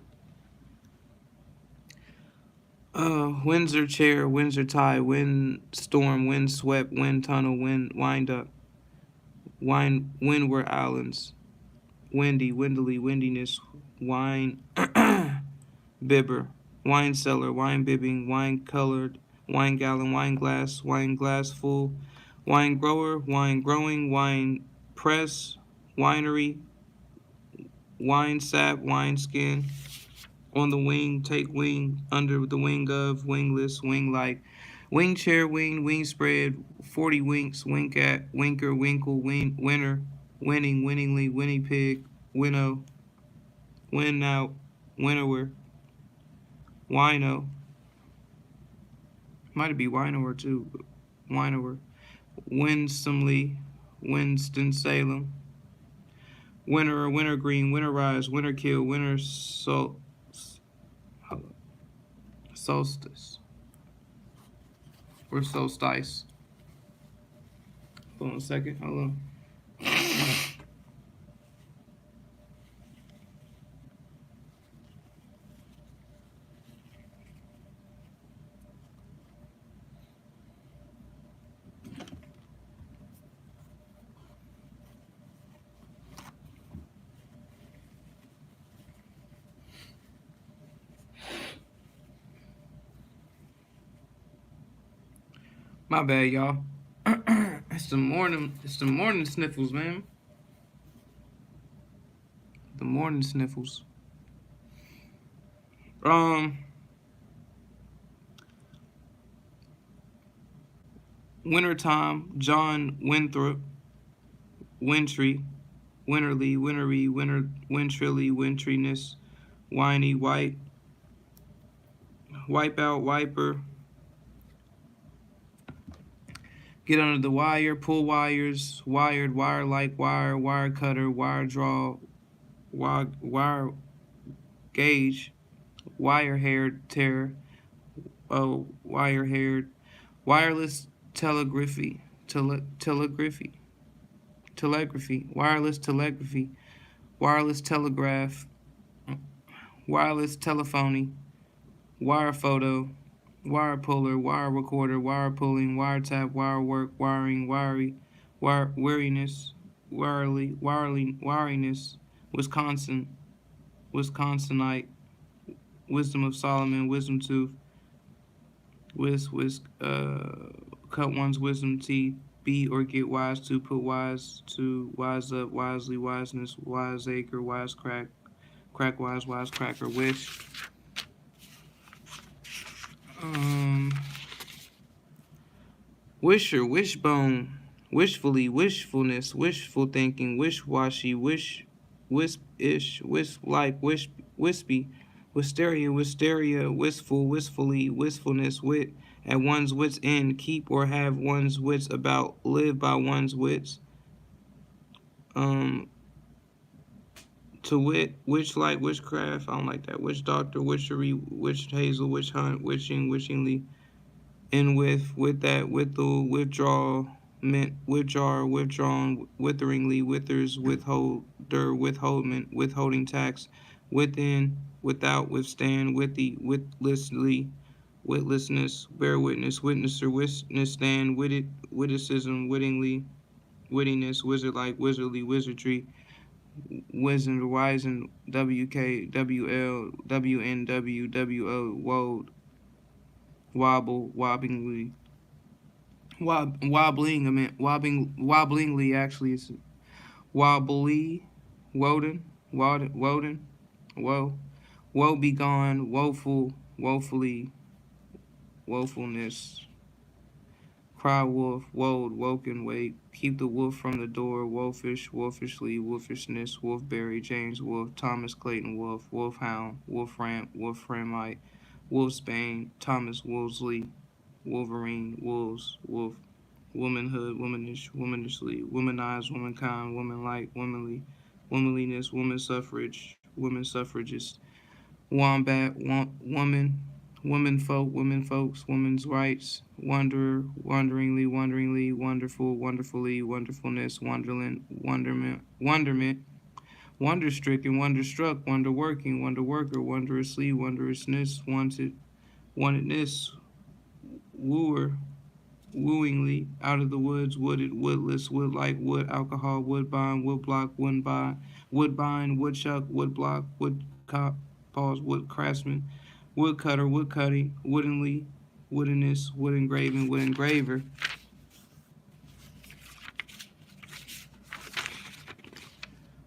Windsor chair, Windsor tie, wind storm, wind swept, wind tunnel, wind up, windward islands, windy, windily, windiness, wine, bibber, wine cellar, wine bibbing, wine colored, wine gallon, wine glass full, wine grower, wine growing, wine press, winery, wine sap, wine skin, on the wing, take wing, under the wing of, wingless, wing like, wing chair, wing spread, 40 winks, wink at, winker, winkle, winner, winning, winningly, winnie pig, winnow, win out, winnower, wino, might be winower too, but winower, winsomely, Winston-Salem, winterer, wintergreen, winterize, winterkill, winter solstice, or solstice. Hold on a second, hold on. My bad, y'all. It's the morning. It's the morning sniffles, man. The morning sniffles. Um, Wintertime. John Winthrop. Wintry. Winterly. Wintery. Wintrilly. Wintriness. Whiny. White. Wipeout. Wiper. Get under the wire. Pull wires. Wired. Wire like wire. Wire cutter. Wire draw. Wire gauge. Wire haired tear. Wire haired. Wireless telegraphy. Telegraphy. Wireless telegraphy. Wireless telegraph. Wireless telephony. Wire photo. Wire puller. Wire recorder. Wire pulling. Wiretap. Wire work. Wiring. Weariness. Wiriness. Wisconsinite. Wisdom of Solomon. Wisdom tooth. Cut one's wisdom teeth. Be or get wise to, put wise to, wise up, wisely, wiseness, wiseacre, wise crack, crack wise, wise cracker, wish. Wisher, wishbone, wishfully, wishfulness, wishful thinking, wish-washy, wisp-ish, wisp-like, wispy, wisteria, wistful, wistfully, wistfulness, wit, at one's wit's end, keep or have one's wits about, live by one's wits. To wit, witch like, witchcraft, I don't like that. Witch doctor, witchery, witch hazel, witch hunt, witching, witchingly, and with that, withal, withdraw, meant, withjar, withdrawn, witheringly, withers, withholder, withholdment, withholding tax, within, without, withstand, withy, witlessly, witlessness, bear witness, witnesser, witness stand, witticism, wittingly, wittiness, wizard like, wizardly, wizardry, wisdom, wisen, WK, WL, WNW, WO, wold, wobble, wobblingly, wobblingly actually it's wobbly, woden, woe be gone, woeful, woefully, woefulness. Cry wolf, wold, woken, wake, keep the wolf from the door, wolfish, wolfishly, wolfishness, wolfberry, James Wolfe, Thomas Clayton Wolfe, wolfhound, wolfram, wolframite, wolfsbane, Thomas Wolseley, Wolverine, wolves, wolf, womanhood, womanish, womanishly, womanize, womankind, womanlike, womanly, womanliness, woman suffrage, woman suffragist, wombat, woman, women folk, women folks, women's rights, wanderer, wonderingly, wonderful, wonderfully, wonderfulness, wonderland, wonderment, wonder-stricken, wonder-struck, wonder-working, wonder-worker, wondrously, wondrousness, wantedness, wooer, wooingly, out of the woods, wooded, woodless, wood-like, wood, alcohol, woodbine, woodblock, woodbine, woodchuck, woodblock, woodcop, wood craftsman, woodcutter, woodcutting, woodenly, woodenness, wood engraving, wood engraver.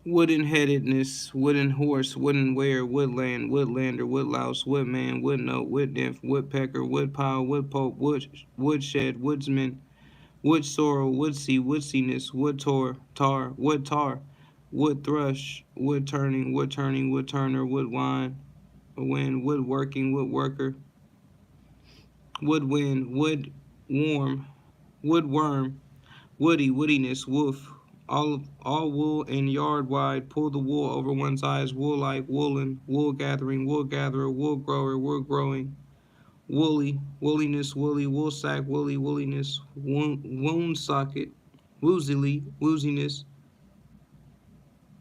Wooden headedness, wooden horse, wooden ware, woodland, woodlander, woodlouse, woodman, woodnote, wood nymph, woodpecker, woodpile, woodpope, woodshed, woodsman, wood sorrel, woodsy, woodsiness, wood tar, wood thrush, wood turning, wood turner, wood wine, wind, woodworking, woodworker, woodwind, wood warm, woodworm, woody, woodiness, woof, all wool and yard wide, pull the wool over one's eyes, wool like, woolen, wool gathering, wool gatherer, wool grower, wool growing, woolly, woolliness, woolly, wool sack, woolly, woolliness, wound socket, woozily, wooziness,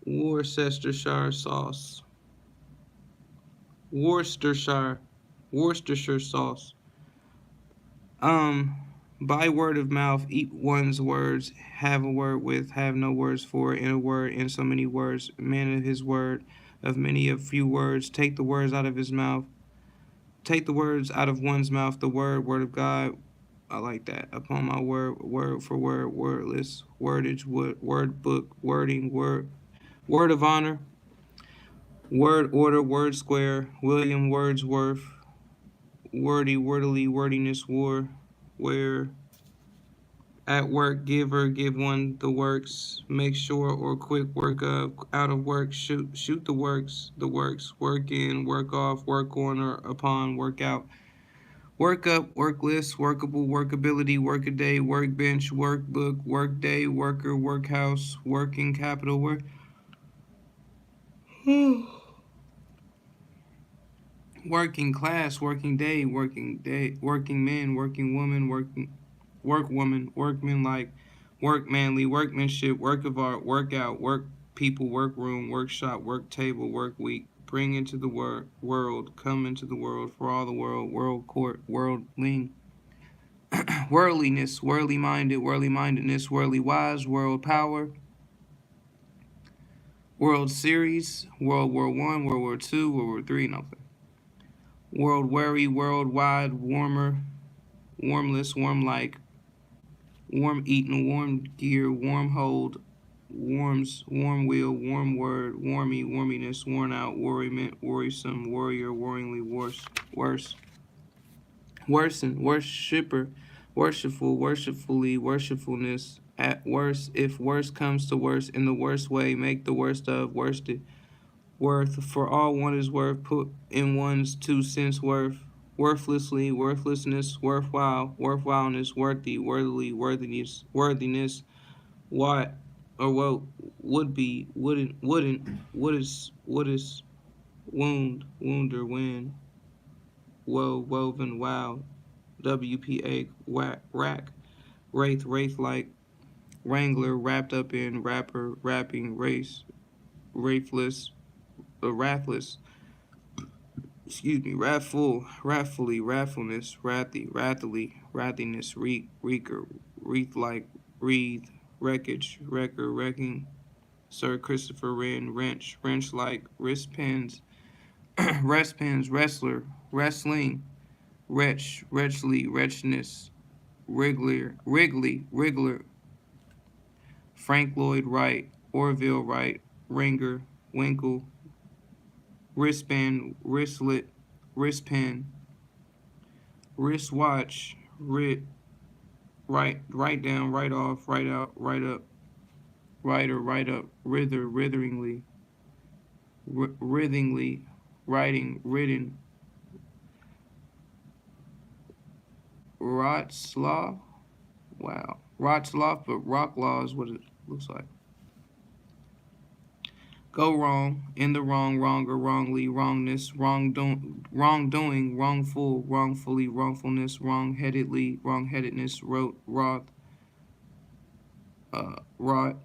Worcestershire sauce, Worcestershire sauce. By word of mouth, eat one's words, have a word with, have no words for, in a word, in so many words, man of his word, of many a few words, take the words out of his mouth, take the words out of one's mouth, the word of God, I like that. Upon my word, word for word, wordless, wordage, word book, wording, word of honor, word order, word square, William Wordsworth, wordy, wordily, wordiness, war, where at work, give or give one the works, make sure or quick work of, out of work, shoot the works, work in, work off, work on or upon, work out, work up, work list, workable, workability, workaday, workbench, workbook, workday, worker, workhouse, working capital, work. Working class, working day, working men, working woman, work woman, workman like, work manly, workmanship, work of art, work out, work people, work room, workshop, work table, work week, bring into the world, come into the world, for all the world court, worldling, worldliness, worldly mindedness, worldly wise, world power, World Series, World War I, World War II, World War III, nothing. World weary, worldwide, warmer, warmless, warm like, warm eaten, warm gear, warm hold, warms, warm wheel, warm word, warmy, warminess, worn out, worriment, worrisome, warrior, worryingly, worse, worsen, worshipper, worshipful, worshipfully, worshipfulness, at worst, if worst comes to worst, in the worst way, make the worst of, worsted, worth, for all one is worth, put in one's 2 cents worth, worthlessly, worthlessness, worthwhile, worthwhileness, worthy, worthily, worthiness, what, or what would be, wouldn't, what is, wound, wounder, win, woe, woven, wow, WPA, rack, wraith like, wrangler, wrapped up in, rapper, rapping, race, wraithless, wrathless, wrathful, wrathfully, wrathfulness, wrathily, wrathiness, reeker, wreath-like, wreath, wreckage, wrecker, wrecking, Sir Christopher Wren, wrench-like, wristpins, restpins, wrestler, wrestling, wretchly, wretchness, wriggler, Frank Lloyd Wright, Orville Wright, ringer, winkle, wristband, wristlet, wristpen, wristwatch, writ, write down, write off, write out, write up, writer, write up, witheringly, writing, written, Rotslaw, wow, Rotslaw, but rock law is what it looks like. Go wrong, in the wrong, wronger, wrongly, wrongness, wrongdoing, wrongful, wrongfully, wrongfulness, wrongheadedly, wrongheadedness, wrought, right,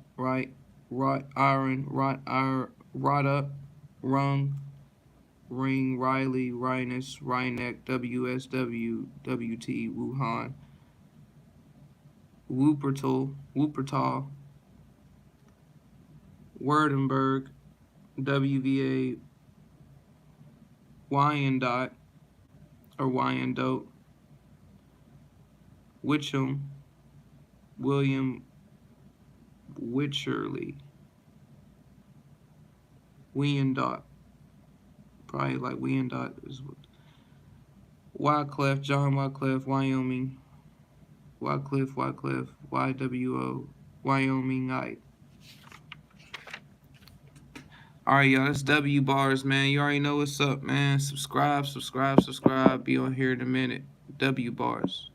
wrought iron, wrought up, rung, ring, Riley, Rhinus, Rhineck, WSW, WT, Wuhan, Wuppertal, Wurtemberg, WVA, Wyandotte, or Wyandotte, Witcham, William Wycherley, Wyandotte, probably like Wyandotte is what. Wycliffe, John Wycliffe, Wyoming, Wycliffe, YWO, Wyomingite. Alright, y'all, that's W bars, man. You already know what's up, man. Subscribe. Be on here in a minute. W bars.